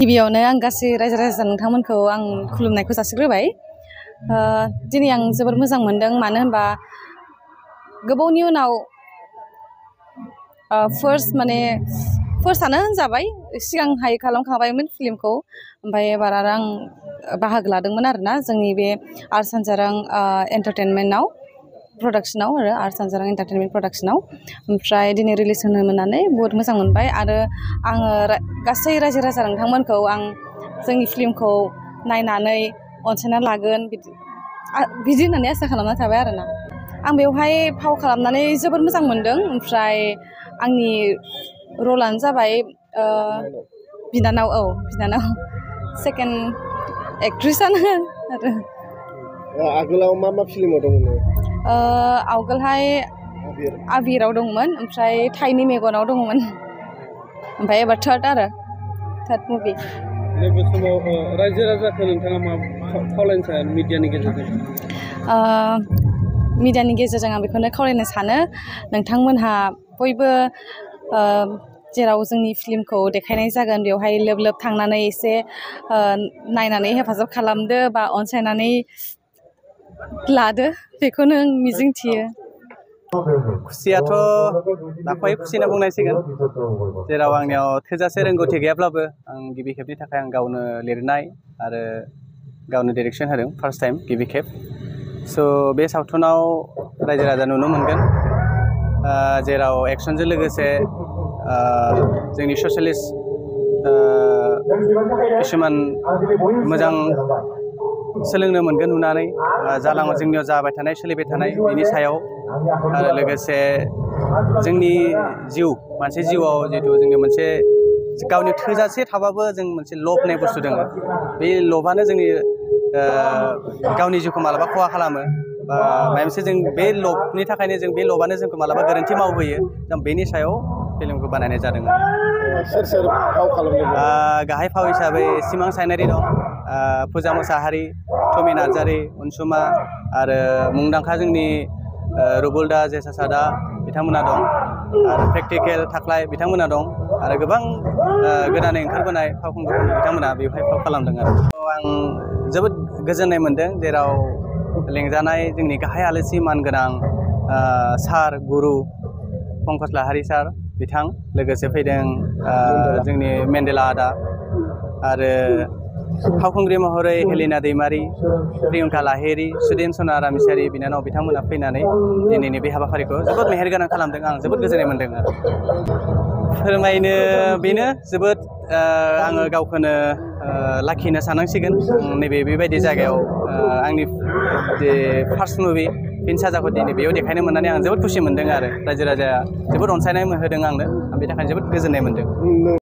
गिबियावनो आं गासै रायजो राजा नोंथांमोनखौ आं खुलुमनायखौ जासिग्रोबाय। दिनै आं जोबोर मोजां मोनदों, मानो होनबा गोबावनि उनाव फार्स्टआनो होनजाबाय। सिगांहाय खालामखाबायमोन फिल्मखौ, ओमफ्राय एबार आरो आं बाहागो लादोंमोन आरोना जोंनि बे आर्ट सानजारां एन्टारटेनमेन्टआव प्रडाक्शनाव आरो आर्ट सानजारां एन्टारटेनमेन्ट प्रडाक्शनाव। ओमफ्राय दिनै रिलिज होनो मोननानै बहुद मोजां मोनबाय आरो आङो गासै रायजो राजा नोंथांमोनखौ आं जोंनि फिल्मखौ नायनानै अनसायना लागोन बिदि होननानै आसा खालामना थाबाय आरोना। आं बेवहाय फाव खालामनानै जोबोर मोजां मोनदों। ओमफ्राय आंनि रलानो जाबाय बिनानाव सेकेन्ड एक्ट्रेसआनो आरो। आगोलाव मा फिल्माव दंमोन? आवगोलहाय आबिराव दंमोन, ओमफ्राय थाइनि मेगनाव दंमोन, ओमफ्राय एबार थार्ड मुभि। नैबे समाव रायजो राजाखौ नोंथाङा मा खावलायनो सानो मिडियानि गेजेरजों? मिडियानि गेजेरजों आं बेखौनो खावलायनो सानो, नोंथांमोनहा बयबो जेराव जोंनि फिल्मखौ देखायनाय जागोन बेवहाय लोब लोब थांनानै एसे नायनानै हेफाजाब खालामदो बा अनसायनानै लादो, बेखौनो आं मिजिंथियो। खुसियाथ' दाख्लै खुसि होनना बुंनांसिगोन, जेराव आंनियाव थोजासे रोंगौथि गैयाब्लाबो आं गिबि खेबनि थाखाय आं गावनो लिरनाय आरो गावनो डिरेक्सन होदों, फार्स्ट टाइम गिबि खेब। स' बे सावथुनाव रायजो राजा नुनो मोनगोन, जेराव एक्सनजों लोगोसे जोंनि ससियेलिस्ट किसुमान मोजां सोलोंनो मोनगोन नुनानै, जालाङो जोंनियाव जाबाय थानाय सोलिबाय थानाय बिनि सायाव, आरो लोगोसे जोंनि मानसि जिउआव जिहेतु जोंनि मोनसे गावनि थोजासे थाबाबो जों मोनसे लब होननाय बुस्थु दङ। बे लबानो जोंनि गावनि जिउखौ मालाबा खहा खालामो, बा माबा मोनसे जों बे लबनि थाखायनो बे लबानो जोंखौ मालाबा गोरोन्थि मावहोयो। जों बेनि सायाव फिल्मखौ बानायनाय जादों। सोर फाव खालामदों? गाहाय फाव हिसाबै सिमां सायनारि दं, फुजा मोसाहारि, टमि नार्जारि, अनसुमा, आरो मुंदांखा जोंनि रुबुलदा जेसासादा बिथांमोना दं, आरो प्रेक्टिकेल थाख्लाय बिथांमोना दं, आरो गोबां गोदानै ओंखारबोनाय फावखुंगुर बिथांमोना बेवहाय फाव खालामदों आरो। आं जोबोद गोजोननाय मोनदों, जेराव लेंजानाय जोंनि गाहाय आलासि मानगोनां सार गुरु पंकज लाहारि सार बिथां, लोगोसे फैदों जोंनि मेन्देला आदा, आरो फावखुंग्रि महरै हेलिना दैमारि, प्रियंका लाहिरि, सुदेम रामिसारि बिनानाव बिथांमोना फैनानै दिनैनि बे हाबाफारिखौ जोबोद मेहेरगोनां खालामदों। आं जोबोद गोजोननाय मोन्दों आरो। फोरमायनो बेनो जोबोद आङो गावखौनो लाखि होनना साननांसिगोन। नैबे बेबायदि जायगायाव आंनि जे फार्स्ट मुभि फिन साजाखौ दिनै बेयाव देखायनो मोननानै आं जोबोद खुसि मोन्दों आरो रायजो राजाया जोबोद अनसायनाय होदों आंनो, बेनि थाखायनो जोबोद गोजोननाय मोन्दों।